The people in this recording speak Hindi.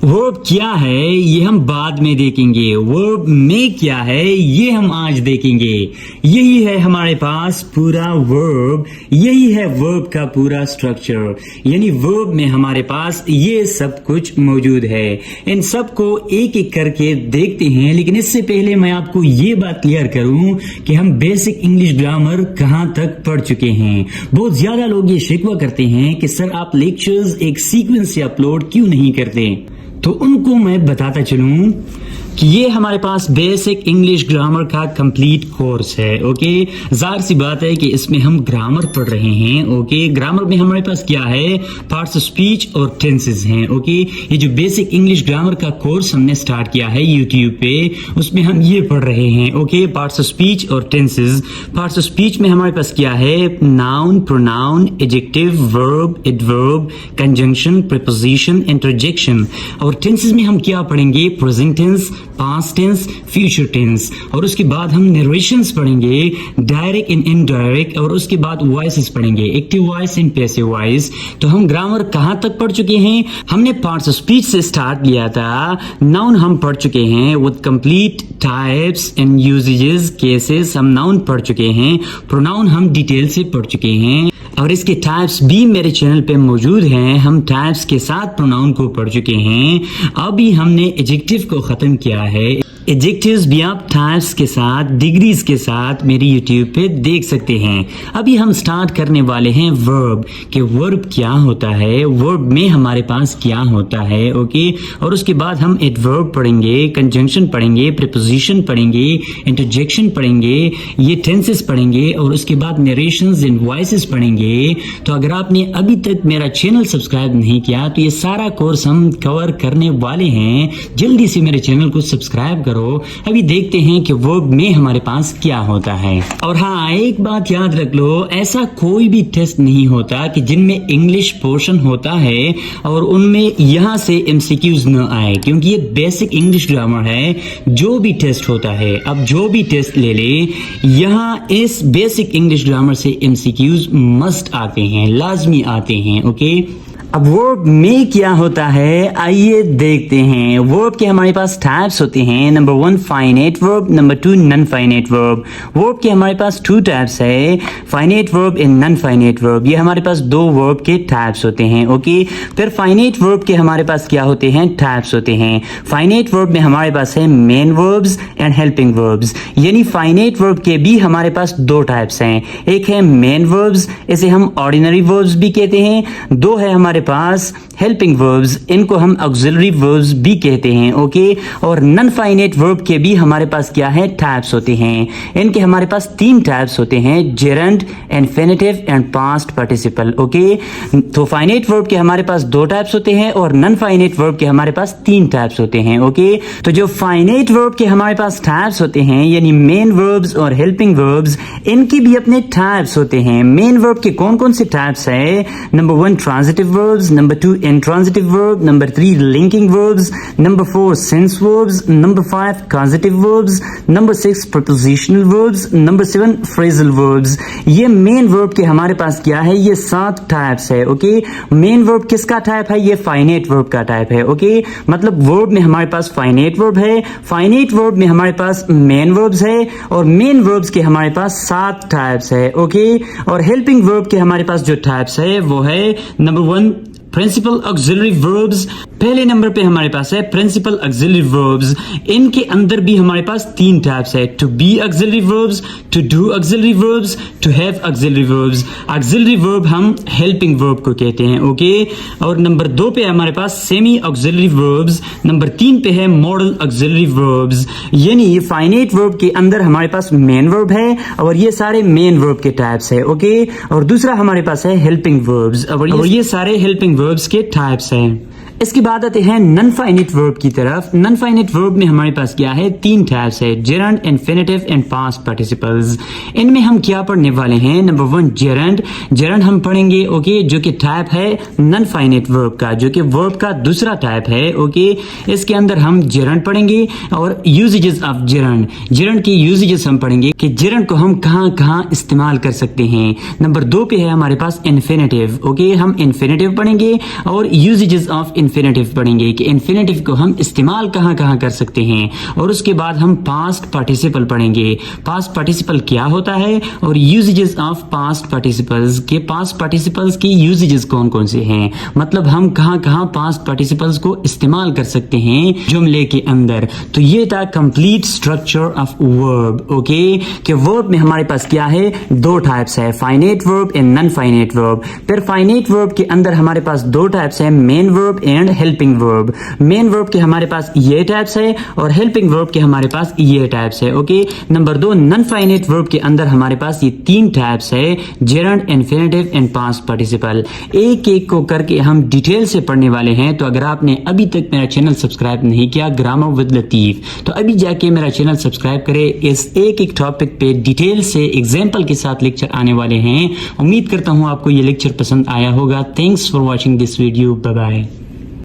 वर्ब क्या है ये हम बाद में देखेंगे, वर्ब में क्या है ये हम आज देखेंगे। यही है हमारे पास पूरा वर्ब, यही है वर्ब का पूरा स्ट्रक्चर, यानी वर्ब में हमारे पास ये सब कुछ मौजूद है। इन सब को एक एक करके देखते हैं, लेकिन इससे पहले मैं आपको ये बात क्लियर करूं कि हम बेसिक इंग्लिश ग्रामर कहां तक पढ़ चुके हैं। बहुत ज्यादा लोग ये शिकवा करते हैं कि सर आप लेक्चर्स एक सीक्वेंस से अपलोड क्यों नहीं करते, तो उनको मैं बताता चलूं कि ये हमारे पास बेसिक इंग्लिश ग्रामर का कंप्लीट कोर्स है। ओके, जाहिर सी बात है कि इसमें हम ग्रामर पढ़ रहे हैं। ओके, ग्रामर में हमारे पास क्या है, पार्ट्स ऑफ स्पीच और टेंसेस हैं। ओके, ये जो बेसिक इंग्लिश ग्रामर का कोर्स हमने स्टार्ट किया है यूट्यूब पे, उसमें हम ये पढ़ रहे हैं। ओके, पार्ट्स ऑफ स्पीच और टेंसेस। पार्ट्स ऑफ स्पीच में हमारे पास क्या है, noun, pronoun, adjective, verb, adverb, conjunction, preposition, interjection. और टेंसेस में हम क्या पढ़ेंगे, present tense, past tense, future tense. और उसके बाद हम नरेशंस पढ़ेंगे, डायरेक्ट एंड इनडायरेक्ट। और उसके बाद वॉइसेस पढ़ेंगे, active voice and passive voice. तो हम ग्रामर कहां तक पढ़ चुके हैं, हमने पार्ट्स ऑफ स्पीच से स्टार्ट किया था। नाउन हम पढ़ चुके हैं with complete types and usages, cases हम नाउन पढ़ चुके हैं। प्रोनाउन हम डिटेल से पढ़ चुके हैं और इसके टाइप्स भी मेरे चैनल पे मौजूद हैं। हम टाइप्स के साथ प्रोनाउन को पढ़ चुके हैं। अभी हमने एडजेक्टिव को खत्म किया है। एडजेक्टिव्स भी आप टाइप्स के साथ, डिग्रीज के साथ मेरे यूट्यूब पे देख सकते हैं। अभी हम स्टार्ट करने वाले हैं वर्ब, कि वर्ब क्या होता है, वर्ब में हमारे पास क्या होता है। ओके, और उसके बाद हम एडवर्ब पढ़ेंगे, कंजंक्शन पढ़ेंगे, प्रीपोजिशन पढ़ेंगे, इंटरजेक्शन पढ़ेंगे, ये टेंसेस पढ़ेंगे और उसके बाद नरेशंस एंड वॉइसेस पढ़ेंगे। तो अगर आपने अभी तक मेरा चैनल सब्सक्राइब नहीं किया तो ये सारा कोर्स हम कवर करने वाले हैं। जल्दी से मेरे चैनल को सब्सक्राइब करो। अभी देखते हैं कि वर्ब में हमारे पास क्या होता है। और हाँ, एक बात याद रख लो, ऐसा कोई भी टेस्ट नहीं होता कि जिनमें इंग्लिश पोर्शन होता है और उनमें यहां से एमसीक्यूज न आए, क्योंकि ये बेसिक इंग्लिश ग्रामर है। जो भी टेस्ट होता है, अब जो भी टेस्ट ले ले, यहां इस बेसिक इंग्लिश ग्रामर से एमसीक्यूज मस्ट आते हैं, लाजमी आते हैं। ओके, अब वर्ब में क्या होता है आइए देखते हैं। वर्ब के हमारे पास टाइप्स होते हैं। Number 1 finite verb, number 2 non finite verb. Verb के हमारे पास 2 टाइप्स है, finite verb and non finite verb. ये हमारे पास 2 वर्ब के टाइप्स होते हैं। ओके, फिर फाइनाइट वर्ब के हमारे पास क्या होते हैं, टाइप्स होते हैं। फाइनाइट वर्ब में हमारे पास है main verbs and helping verbs, यानी फाइनाइट वर्ब के भी हमारे पास 2 टाइप्स हैं। एक है मेन वर्ब्स, इसे हम ऑर्डिनरी वर्ब्स भी कहते हैं। 2 है हमारे पास हेल्पिंग वर्ब्स, इनको हम ऑक्सिलरी वर्ब्स भी कहते हैं। ओके, और नॉन फाइनाइट वर्ब के भी हमारे पास क्या है, टाइप्स होते हैं। इनके हमारे पास 3 टाइप्स होते हैं, gerund, infinitive and past participle. Okay, तो फाइनाइट वर्ब के हमारे पास 2 टाइप्स होते हैं और नॉन फाइनाइट वर्ब के हमारे पास 3 टाइप्स होते हैं। ओके, तो जो फाइनाइट वर्ब के हमारे पास टाइप्स होते हैं, यानी मेन वर्ब्स और हेल्पिंग वर्ब्स, इनकी भी अपने टाइप्स होते हैं। मेन वर्ब के कौन कौन से टाइप्स है, number 1 transitive verbs, number 2 intransitive verb, number 3 linking verbs, number 4 sense verbs, number 5 causative verbs, number 6 prepositional verbs, number 7 phrasal verbs। ये मेन वर्ब के हमारे पास क्या है, ये 7 टाइप्स है। ओके, मेन वर्ब किसका टाइप है, ये फाइनाइट वर्ब का टाइप है। ओके, मतलब वर्ब में हमारे पास फाइनाइट वर्ब है, फाइनाइट वर्ब में हमारे पास मेन वर्ब्स है और मेन वर्ब्स के हमारे पास 7 टाइप्स है। ओके, और हेल्पिंग वर्ब के हमारे पास जो टाइप्स है वो है नंबर 1 प्रिंसिपल ऑक्सिलरी वर्ब्स। पहले नंबर पे हमारे पास है प्रिंसिपल ऑक्सिलरी वर्ब्स। इनके अंदर भी हमारे पास 3 टाइप्स है, to be auxiliary verbs, to do auxiliary verbs, to have auxiliary verbs. Auxiliary verb हम हेल्पिंग वर्ब को कहते हैं। ओके, और नंबर 2 पे हमारे पास सेमी ऑक्सिलरी वर्ब्स, नंबर 3 पे है मॉडल ऑक्सिलरी वर्ब्स। यानी ये फाइनाइट वर्ब के अंदर हमारे पास मेन वर्ब है और ये सारे मेन वर्ब के टाइप्स है। ओके, और दूसरा हमारे पास है हेल्पिंग वर्ब्स और ये सारे हेल्पिंग वर्ब्स के टाइप्स हैं। इसके बाद आते हैं नॉन फाइनाइट वर्ब की तरफ। नॉन फाइनाइट वर्ब में हमारे पास क्या है, 3 टाइप्स है, gerund, infinitive and past participles. इनमें हम क्या पढ़ने वाले हैं, नंबर 1 जेरंड। जेरंड हम पढ़ेंगे। ओके, जो कि टाइप है नॉन फाइनाइट वर्ब का, जो कि वर्ब का दूसरा टाइप है। ओके, इसके अंदर हम जेरंड पढ़ेंगे और यूजेजेस ऑफ जेरंड, जेरंड की यूजेजेस हम पढ़ेंगे कि जेरंड को हम कहां कहां इस्तेमाल कर सकते हैं। नंबर 2 पे है हमारे पास इन्फिनिटिव। ओके, हम इन्फिनिटिव पढ़ेंगे और यूजेजेस ऑफ इन्फिनेटिव पढ़ेंगे कि इन्फिनेटिव को हम इस्तेमाल कहाँ कहाँ कर सकते हैं, और उसके बाद हम पास्ट पार्टिसिपल पढ़ेंगे। पास्ट पार्टिसिपल क्या होता है और यूजेजेस ऑफ पास्ट पार्टिसिपल्स के पास्ट पार्टिसिपल्स की यूजेजेस कौन कौन से हैं, मतलब हम कहाँ कहाँ पास्ट पार्टिसिपल्स को इस्तेमाल कर सकते हैं जुमले के अंदर। तो ये था complete structure of verb. Okay, कि वर्ब में हमारे पास क्या है, दो टाइप्स है, finite verb and non finite verb. फिर फाइनेट वर्ब के अंदर हमारे पास दो टाइप्स है, main verb and helping verb. Main verb के हमारे पास ये टाइप्स है और हेल्पिंग वर्ब के हमारे पास ये टाइप्स है। Okay, number 2 non finite verb के अंदर हमारे पास ये तीन टाइप्स है, gerund, infinitive and past participle. एक एक को करके हम डिटेल से पढ़ने वाले हैं। तो अगर आपने अभी तक मेरा चैनल सब्सक्राइब नहीं किया ग्रामर विद लतीफ, तो अभी जाके मेरा चैनल सब्सक्राइब करें। इस एक एक टॉपिक पे डिटेल से एग्जाम्पल के साथ लेक्चर आने वाले हैं। उम्मीद करता हूं आपको ये लेक्चर पसंद आया होगा। Thanks for watching this video, bye bye.